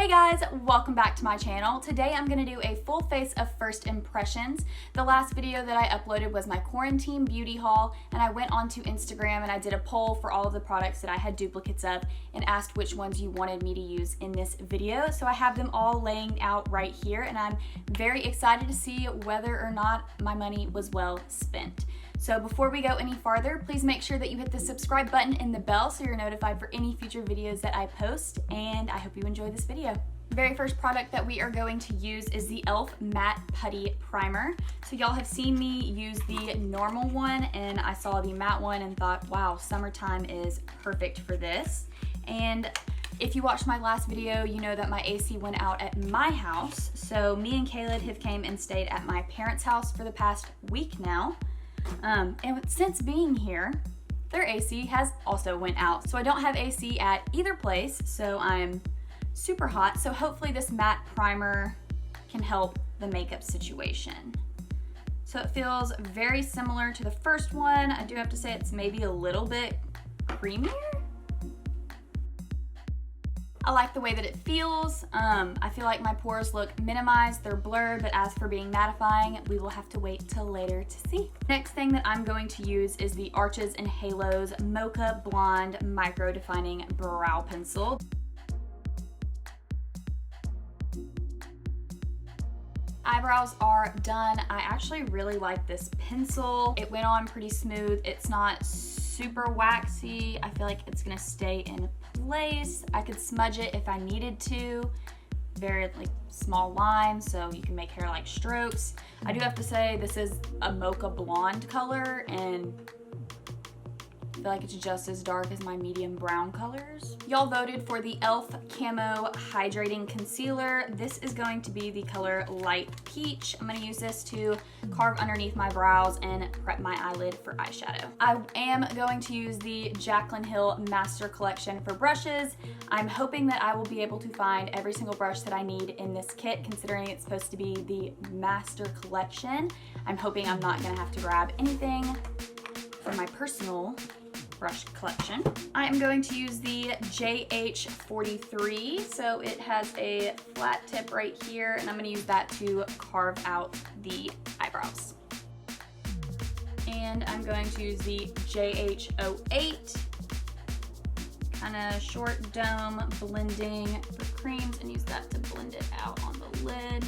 Hey guys, welcome back to my channel. Today I'm going to do a full face of first impressions. The last video that I uploaded was my quarantine beauty haul, and I went onto Instagram and I did a poll for all of the products that I had duplicates of and asked which ones you wanted me to use in this video. So I have them all laying out right here, and I'm very excited to see whether or not my money was well spent. So before we go any farther, please make sure that you hit the subscribe button and the bell so you're notified for any future videos that I post, and I hope you enjoy this video. The very first product that we are going to use is the e.l.f. Matte Putty Primer. So y'all have seen me use the normal one, and I saw the matte one and thought, wow, summertime is perfect for this. And if you watched my last video, you know that my AC went out at my house. So me and Caleb have came and stayed at my parents' house for the past week now. And since being here, their AC has also went out. So I don't have AC at either place, so I'm super hot. So hopefully this matte primer can help the makeup situation. So it feels very similar to the first one. I do have to say it's maybe a little bit creamier. I like the way that it feels. I feel like my pores look minimized, they're blurred, but as for being mattifying, we will have to wait till later to see. Next thing that I'm going to use is the Arches and Halos Mocha Blonde Micro Defining Brow Pencil. Eyebrows are done. I actually really like this pencil. It went on pretty smooth. It's not super waxy. I feel like it's gonna stay in place. I could smudge it if I needed to. Very small lines, so you can make hair-like strokes. I do have to say this is a mocha blonde color, and I feel like it's just as dark as my medium brown colors. Y'all voted for the e.l.f. Camo Hydrating Concealer. This is going to be the color Light Peach. I'm gonna use this to carve underneath my brows and prep my eyelid for eyeshadow. I am going to use the Jaclyn Hill Master Collection for brushes. I'm hoping that I will be able to find every single brush that I need in this kit, considering it's supposed to be the Master Collection. I'm hoping I'm not gonna have to grab anything for my personal brush collection. I am going to use the JH43, so it has a flat tip right here, and I'm going to use that to carve out the eyebrows. And I'm going to use the JH08, kind of short dome blending for creams, and use that to blend it out on the lid.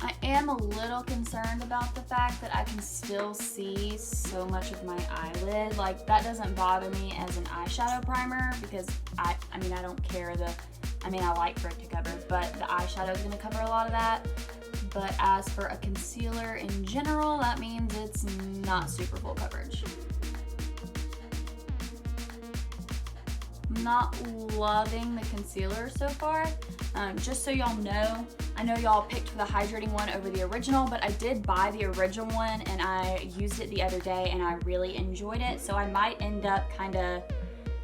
I am a little concerned about the fact that I can still see so much of my eyelid. Like, that doesn't bother me as an eyeshadow primer because I mean, I don't care I like for it to cover, but the eyeshadow is going to cover a lot of that. But as for a concealer in general, that means it's not super full coverage. I'm not loving the concealer so far. Just so y'all know, I know y'all picked the hydrating one over the original, but I did buy the original one and I used it the other day and I really enjoyed it. So I might end up kind of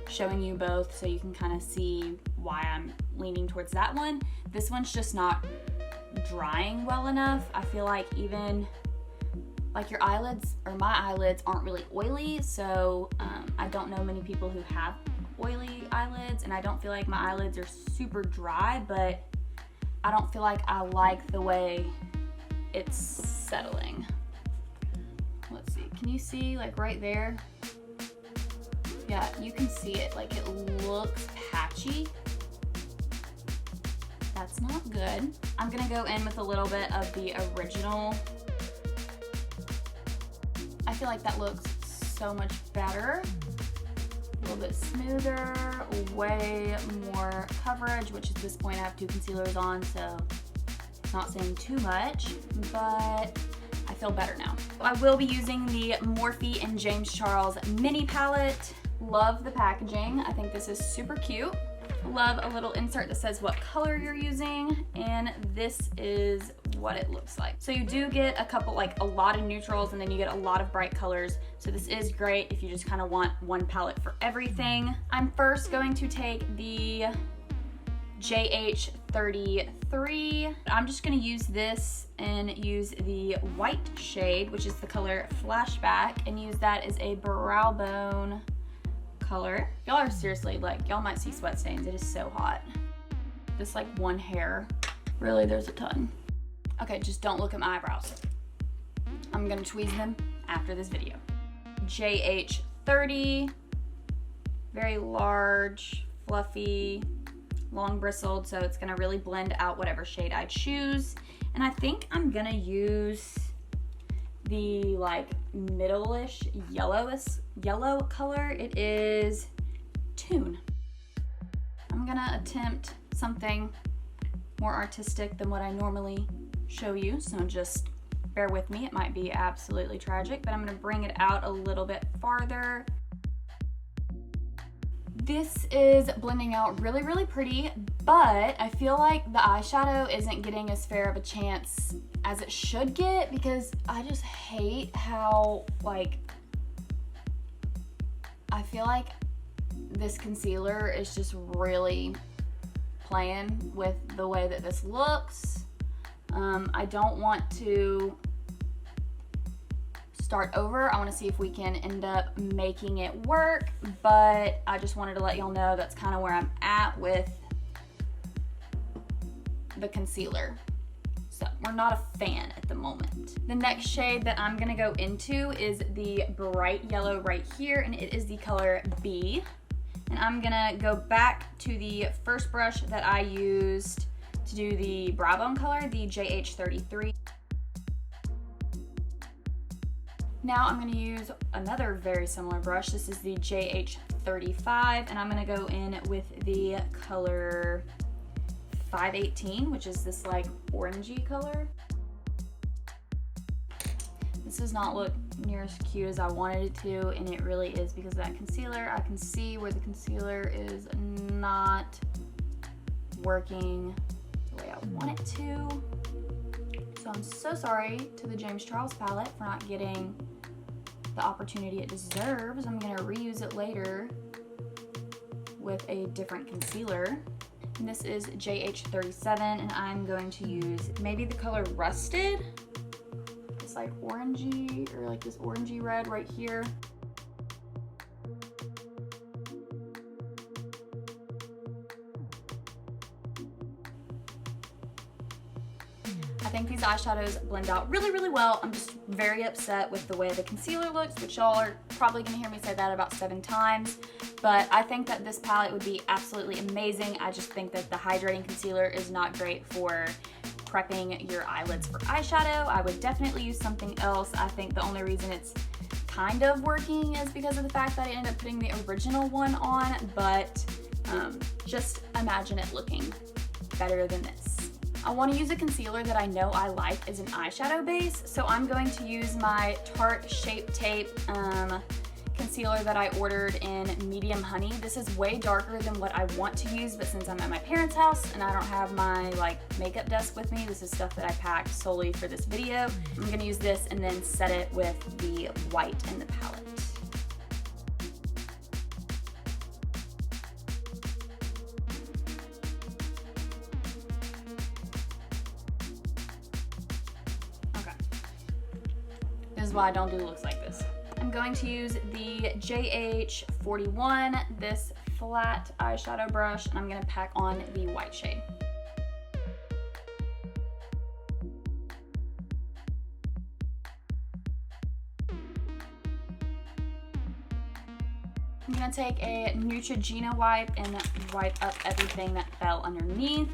showing you both so you can kind of see why I'm leaning towards that one. This one's just not drying well enough. I feel like even like your eyelids, or my eyelids, aren't really oily. So I don't know many people who have oily eyelids, and I don't feel like my eyelids are super dry, but I don't feel like I like the way it's settling. Let's see, can you see like right there? Yeah, you can see it, like it looks patchy. That's not good. I'm gonna go in with a little bit of the original. I feel like that looks so much better. A little bit smoother, way more coverage, which at this point I have two concealers on, so not saying too much, but I feel better now. I will be using the Morphe and James Charles mini palette. Love the packaging. I think this is super cute. Love a little insert that says what color you're using, and this is what it looks like. So you do get a lot of neutrals, and then you get a lot of bright colors. So this is great if you just kind of want one palette for everything. I'm first going to take the JH33. I'm just gonna use this and use the white shade, which is the color Flashback, and use that as a brow bone color. Y'all are seriously, y'all might see sweat stains. It is so hot. this like one hair. Really, there's a ton. Okay, just don't look at my eyebrows. I'm gonna tweeze them after this video. JH30, very large, fluffy, long bristled, so it's gonna really blend out whatever shade I choose. And I think I'm gonna use the like middle-ish yellow color. It is Tune. I'm gonna attempt something more artistic than what I normally show you, so just bear with me. It might be absolutely tragic, but I'm gonna bring it out a little bit farther. This is blending out really, really pretty, but I feel like the eyeshadow isn't getting as fair of a chance as it should get, because I just hate how, like, I feel like this concealer is just really playing with the way that this looks. I don't want to start over. I want to see if we can end up making it work, but I just wanted to let y'all know that's kind of where I'm at with the concealer. So we're not a fan at the moment. The next shade that I'm gonna go into is the bright yellow right here, and it is the color B. And I'm gonna go back to the first brush that I used to do the brow bone color, the JH33. Now I'm gonna use another very similar brush. This is the JH35, and I'm gonna go in with the color 518, which is this like orangey color. This does not look near as cute as I wanted it to, and it really is because of that concealer. I can see where the concealer is not working the way I want it to. So I'm so sorry to the James Charles palette for not getting the opportunity it deserves. I'm gonna reuse it later with a different concealer. And this is JH37, and I'm going to use maybe the color Rusted. It's like orangey, or like this orangey red right here. I think these eyeshadows blend out really, really well. I'm just very upset with the way the concealer looks, which y'all are probably gonna hear me say that about 7 times. But I think that this palette would be absolutely amazing. I just think that the hydrating concealer is not great for prepping your eyelids for eyeshadow. I would definitely use something else. I think the only reason it's kind of working is because of the fact that I ended up putting the original one on, but just imagine it looking better than this. I want to use a concealer that I know I like as an eyeshadow base, so I'm going to use my Tarte Shape Tape concealer that I ordered in Medium Honey. This is way darker than what I want to use, but since I'm at my parents' house and I don't have my like makeup desk with me, this is stuff that I packed solely for this video. I'm going to use this and then set it with the white in the palette. This is why I don't do looks like this. I'm going to use the JH41, this flat eyeshadow brush, and I'm going to pack on the white shade. I'm going to take a Neutrogena wipe and wipe up everything that fell underneath.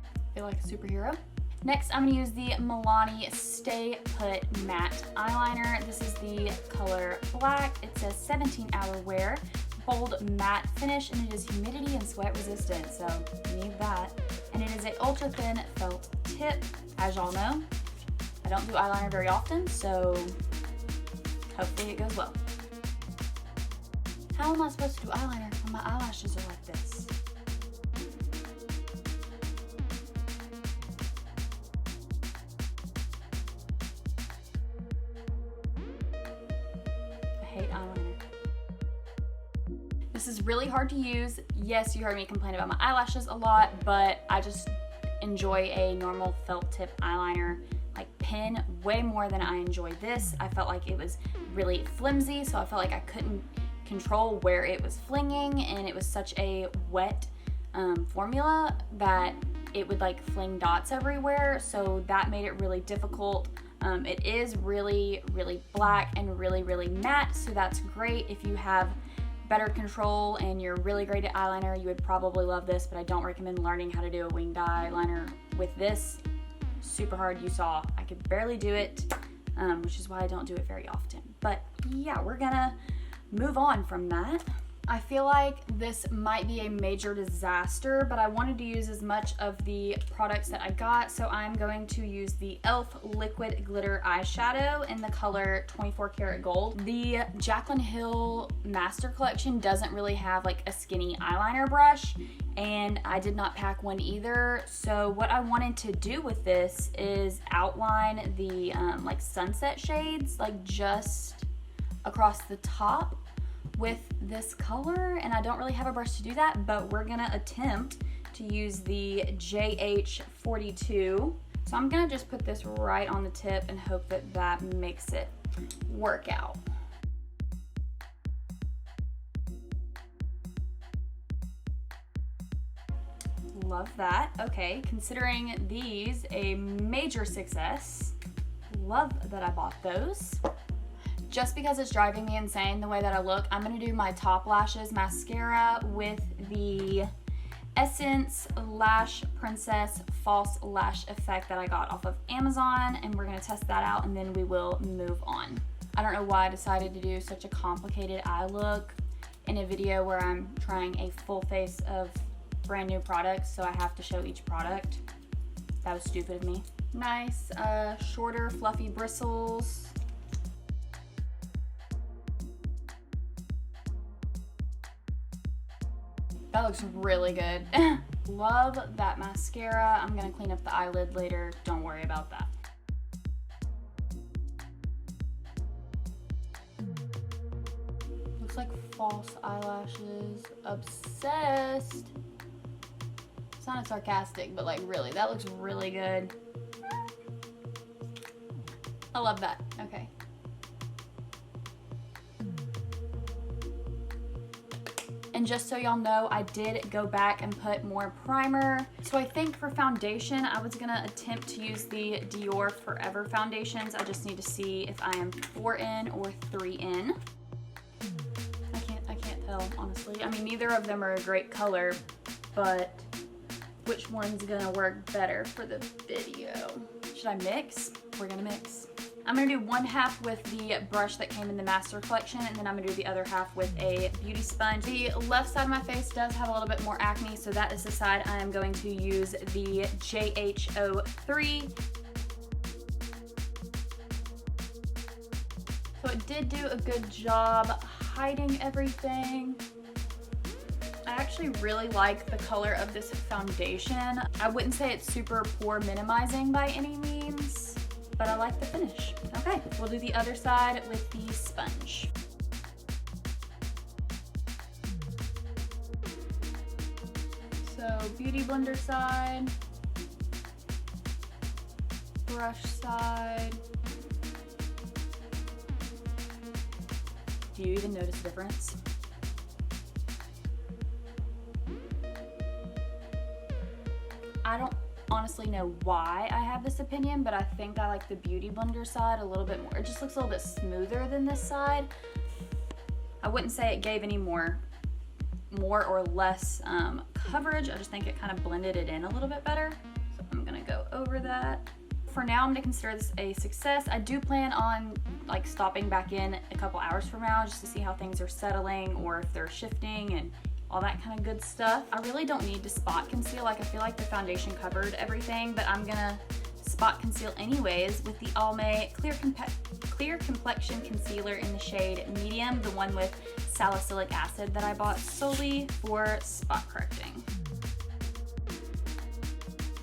I feel like a superhero. Next, I'm going to use the Milani Stay Put Matte Eyeliner. This is the color Black. It says 17-hour wear, bold matte finish, and it is humidity and sweat resistant, so you need that. And it is an ultra thin felt tip. As y'all know, I don't do eyeliner very often, so hopefully it goes well. How am I supposed to do eyeliner when my eyelashes are like this? This is really hard to use. Yes, you heard me complain about my eyelashes a lot, but I just enjoy a normal felt tip eyeliner like pen way more than I enjoy this. I felt like it was really flimsy, so I felt like I couldn't control where it was flinging, and it was such a wet formula that it would like fling dots everywhere, so that made it really difficult. It is really, really black and really, really matte, so that's great if you have better control and you're really great at eyeliner. You would probably love this, but I don't recommend learning how to do a winged eyeliner with this. Super hard. You saw I could barely do it, which is why I don't do it very often. But yeah, we're gonna move on from that. I feel like this might be a major disaster, but I wanted to use as much of the products that I got, so I'm going to use the e.l.f. Liquid Glitter Eyeshadow in the color 24 Karat Gold. The Jaclyn Hill Master Collection doesn't really have like a skinny eyeliner brush, and I did not pack one either, so what I wanted to do with this is outline the like sunset shades, like just across the top with this color, and I don't really have a brush to do that, but we're gonna attempt to use the JH42. So I'm gonna just put this right on the tip and hope that that makes it work out. Love that. Okay, considering these a major success, love that I bought those. Just because it's driving me insane the way that I look, I'm gonna do my top lashes mascara with the Essence Lash Princess False Lash Effect that I got off of Amazon, and we're gonna test that out and then we will move on. I don't know why I decided to do such a complicated eye look in a video where I'm trying a full face of brand new products, so I have to show each product. That was stupid of me. Nice, shorter, fluffy bristles. That looks really good. Love that mascara. I'm gonna clean up the eyelid later. Don't worry about that. Looks like false eyelashes. Obsessed. Sounded sarcastic, but like really, that looks really good. I love that. Okay. And just so y'all know, I did go back and put more primer. So I think for foundation, I was gonna attempt to use the Dior Forever foundations. I just need to see if I am 4 in or 3 in. I can't tell, honestly. I mean, neither of them are a great color, but which one's gonna work better for the video? Should I mix? We're gonna mix. I'm gonna do one half with the brush that came in the Master Collection, and then I'm gonna do the other half with a beauty sponge. The left side of my face does have a little bit more acne, so that is the side I am going to use the JH03. So it did do a good job hiding everything. I actually really like the color of this foundation. I wouldn't say it's super pore minimizing by any means, but I like the finish. Okay, we'll do the other side with the sponge. So beauty blender side, brush side. Do you even notice the difference? I don't honestly know why I have this opinion, but I think I like the beauty blender side a little bit more. It just looks a little bit smoother than this side. I wouldn't say it gave any more or less coverage. I just think it kind of blended it in a little bit better. So I'm gonna go over that. For now, I'm gonna consider this a success. I do plan on like stopping back in a couple hours from now just to see how things are settling or if they're shifting and all that kind of good stuff. I really don't need to spot conceal. Like, I feel like the foundation covered everything, but I'm gonna spot conceal anyways with the Almay Clear Complexion Concealer in the shade Medium, the one with salicylic acid that I bought solely for spot correcting.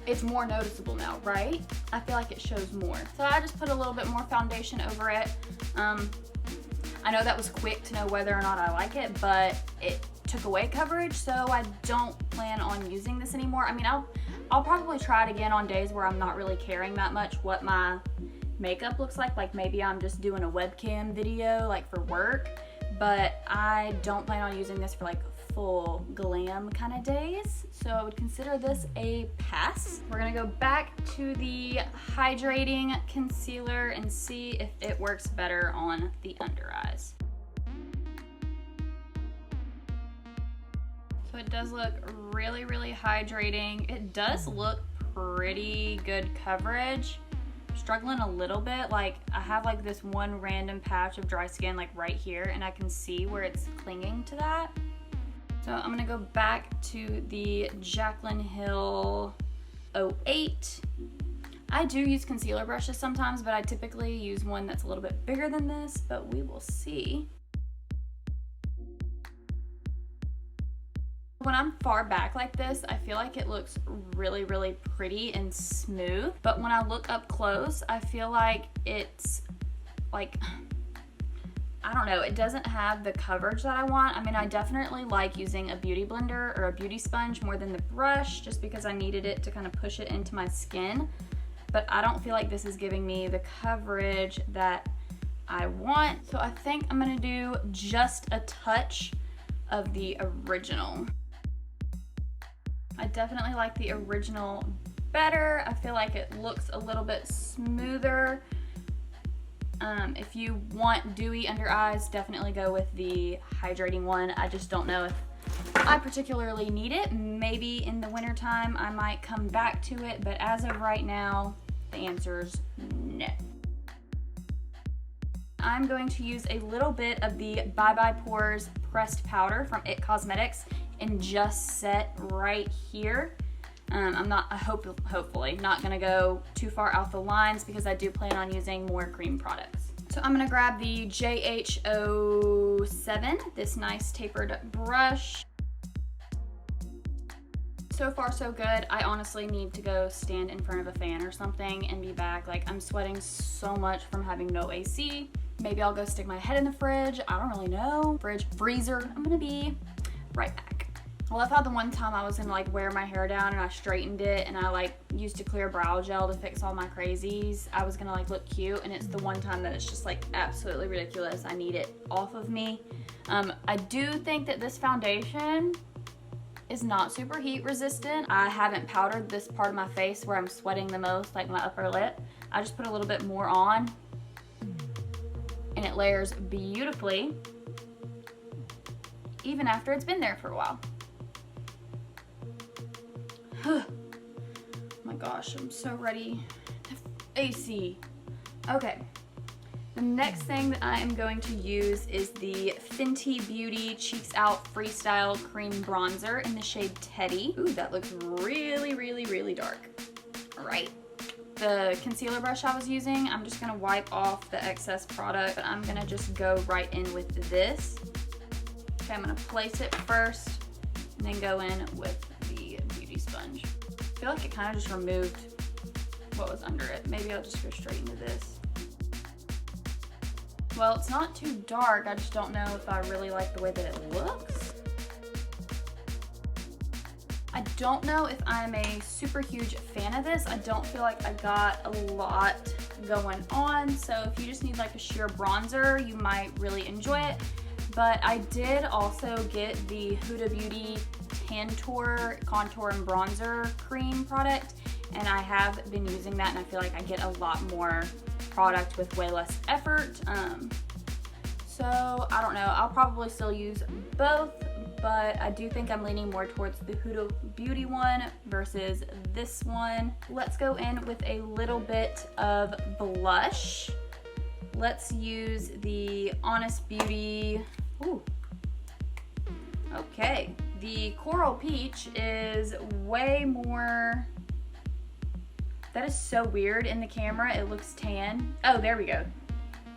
It's more noticeable now, right? I feel like it shows more. So I just put a little bit more foundation over it. I know that was quick to know whether or not I like it, but it took away coverage, so I don't plan on using this anymore. I mean, I'll probably try it again on days where I'm not really caring that much what my makeup looks like maybe I'm just doing a webcam video like for work, but I don't plan on using this for like full glam kind of days, so I would consider this a pass. We're gonna go back to the Hydrating concealer and see if it works better on the under eyes. So it does look really, really hydrating. It does look pretty good coverage. I'm struggling a little bit, like I have like this one random patch of dry skin like right here, and I can see where it's clinging to that. So I'm gonna go back to the Jaclyn Hill 08. I do use concealer brushes sometimes, but I typically use one that's a little bit bigger than this, but we will see. When I'm far back like this, I feel like it looks really, really pretty and smooth, but when I look up close, I feel like it's like, I don't know, it doesn't have the coverage that I want. I mean, I definitely like using a beauty blender or a beauty sponge more than the brush, just because I needed it to kind of push it into my skin. But I don't feel like this is giving me the coverage that I want. So I think I'm gonna do just a touch of the original. I definitely like the original better. I feel like it looks a little bit smoother. If you want dewy under eyes, definitely go with the hydrating one. I just don't know if I particularly need it. Maybe in the winter time I might come back to it, but as of right now, the answer's no. I'm going to use a little bit of the Bye Bye Pores pressed powder from IT Cosmetics and just set right here. I'm not, hopefully not gonna go too far out the lines because I do plan on using more cream products. So I'm gonna grab the JH07, this nice tapered brush. So far so good. I honestly need to go stand in front of a fan or something and be back. Like, I'm sweating so much from having no AC. Maybe I'll go stick my head in the fridge. I don't really know. Freezer. I'm gonna be right back. I love how the one time I was gonna like wear my hair down and I straightened it and I like used a clear brow gel to fix all my crazies. I was gonna like look cute, and it's the one time that it's just like absolutely ridiculous. I need it off of me. I do think that this foundation is not super heat resistant. I haven't powdered this part of my face where I'm sweating the most, like my upper lip. I just put a little bit more on and it layers beautifully even after it's been there for a while. Oh my gosh, I'm so ready to AC. Okay, the next thing that I am going to use is the Fenty Beauty Cheeks Out Freestyle Cream Bronzer in the shade Teddy. Ooh, that looks really, really, really dark. All right. The concealer brush I was using, I'm just gonna wipe off the excess product, but I'm gonna just go right in with this. Okay, I'm gonna place it first and then go in with the beauty sponge. I feel like it kind of just removed what was under it. Maybe I'll just go straight into this. Well, it's not too dark. I just don't know if I really like the way that it looks. I don't know if I'm a super huge fan of this. I don't feel like I got a lot going on. So if you just need like a sheer bronzer, you might really enjoy it. But I did also get the Huda Beauty Tantour Contour and Bronzer Cream product, and I have been using that, and I feel like I get a lot more product with way less effort. So I don't know, I'll probably still use both, but I do think I'm leaning more towards the Huda Beauty one versus this one. Let's go in with a little bit of blush. Let's use the Honest Beauty. Ooh. Okay, the Coral Peach is way more, that is so weird in the camera. It looks tan. Oh, there we go.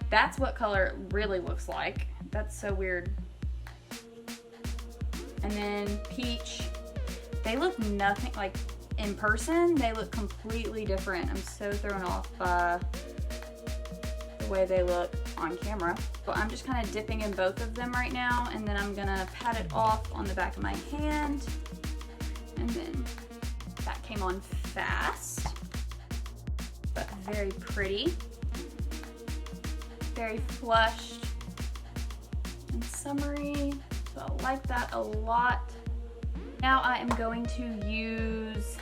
That's what color it really looks like. That's so weird. And then Peach, they look nothing like in person. They look completely different. I'm so thrown off by the way they look on camera. So I'm just kind of dipping in both of them right now, and then I'm gonna pat it off on the back of my hand. And then that came on fast, but very pretty. Very flushed. and summery, so I like that a lot. Now I am going to use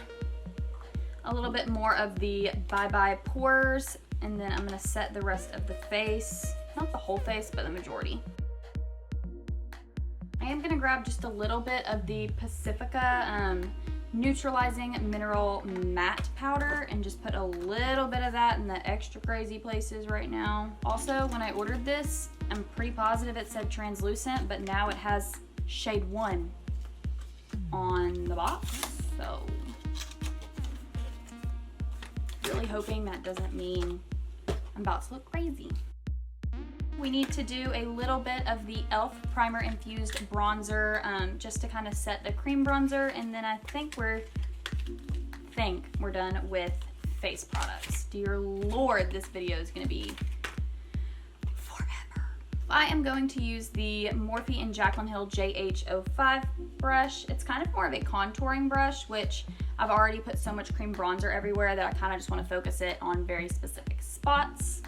a little bit more of the Bye Bye Pores, and then I'm gonna set the rest of the face. Not the whole face, but the majority. I am gonna grab just a little bit of the Pacifica Neutralizing Mineral Matte Powder and just put a little bit of that in the extra crazy places right now. Also, when I ordered this, I'm pretty positive it said translucent, but now it has shade 1 on the box, so really hoping that doesn't mean I'm about to look crazy. We need to do a little bit of the e.l.f. primer infused bronzer just to kind of set the cream bronzer, and then I think we're done with face products. Dear Lord, this video is going to be forever. I am going to use the Morphe and Jaclyn Hill JH05 brush. It's kind of more of a contouring brush, which I've already put so much cream bronzer everywhere that I kind of just want to focus it on very specific spots.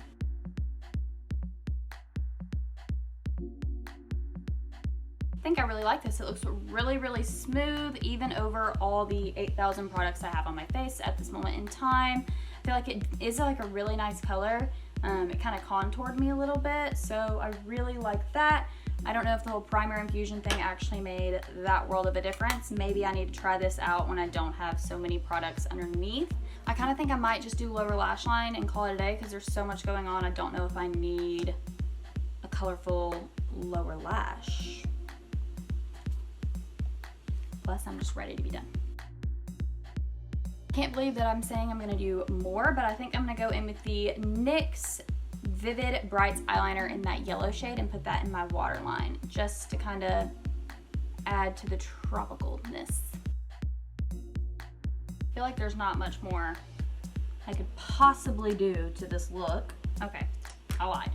I think I really like this. It looks really, really smooth, even over all the 8,000 products I have on my face at this moment in time. I feel like it is like a really nice color. It kind of contoured me a little bit, so I really like that. I don't know if the whole primer infusion thing actually made that world of a difference. Maybe I need to try this out when I don't have so many products underneath. I kind of think I might just do lower lash line and call it a day because there's so much going on. I don't know if I need a colorful lower lash. Plus, I'm just ready to be done. Can't believe that I'm saying I'm gonna do more, but I think I'm gonna go in with the NYX Vivid Brights eyeliner in that yellow shade and put that in my waterline, just to kind of add to the tropicalness. I feel like there's not much more I could possibly do to this look. Okay, I lied.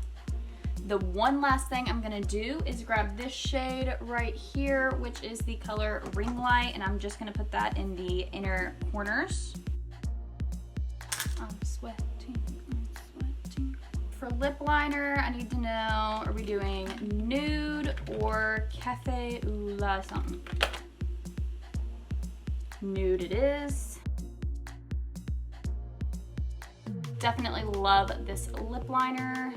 The one last thing I'm gonna do is grab this shade right here, which is the color Ring Light, and I'm just gonna put that in the inner corners. I'm sweating, I'm sweating. For lip liner, I need to know, are we doing nude or cafe au lait something? Nude it is. Definitely love this lip liner.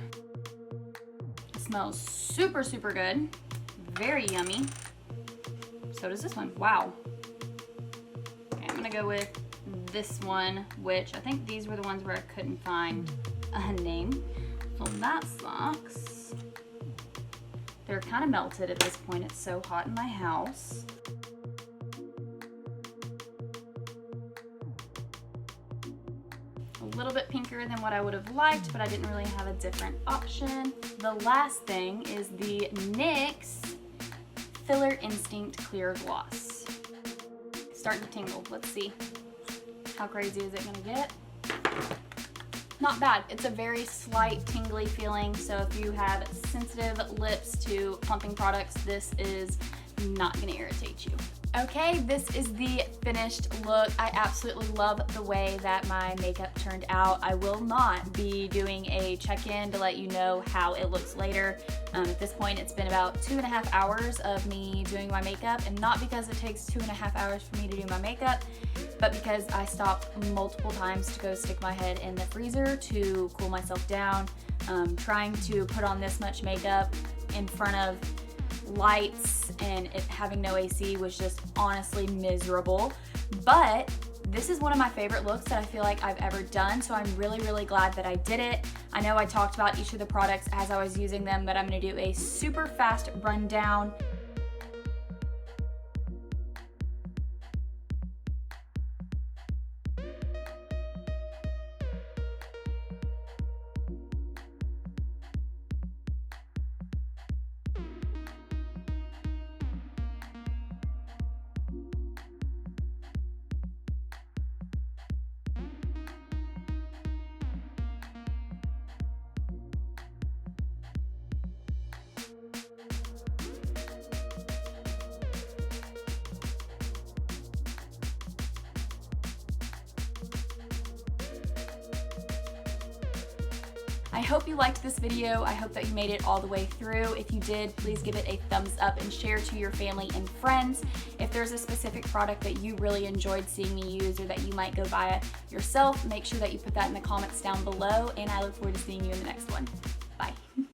Smells super, super good. Very yummy. So does this one. Wow. Okay, I'm gonna go with this one, which I think these were the ones where I couldn't find a name. So that sucks. They're kind of melted at this point. It's so hot in my house. A little bit pinker than what I would have liked, but I didn't really have a different option. The last thing is the NYX Filler Instinct Clear Gloss. Starting to tingle. Let's see. How crazy is it gonna get? Not bad. It's a very slight tingly feeling, so if you have sensitive lips to plumping products, this is not gonna irritate you. Okay, this is the finished look. I absolutely love the way that my makeup turned out. I will not be doing a check-in to let you know how it looks later. At this point, it's been about 2.5 hours of me doing my makeup, and not because it takes 2.5 hours for me to do my makeup, but because I stopped multiple times to go stick my head in the freezer to cool myself down. Trying to put on this much makeup in front of lights and it having no AC was just honestly miserable, but this is one of my favorite looks that I feel like I've ever done, so I'm really, really glad that I did it. I know I talked about each of the products as I was using them, but I'm gonna do a super fast rundown. I hope you liked this video. I hope that you made it all the way through. If you did, please give it a thumbs up and share to your family and friends. If there's a specific product that you really enjoyed seeing me use or that you might go buy it yourself, make sure that you put that in the comments down below, and I look forward to seeing you in the next one.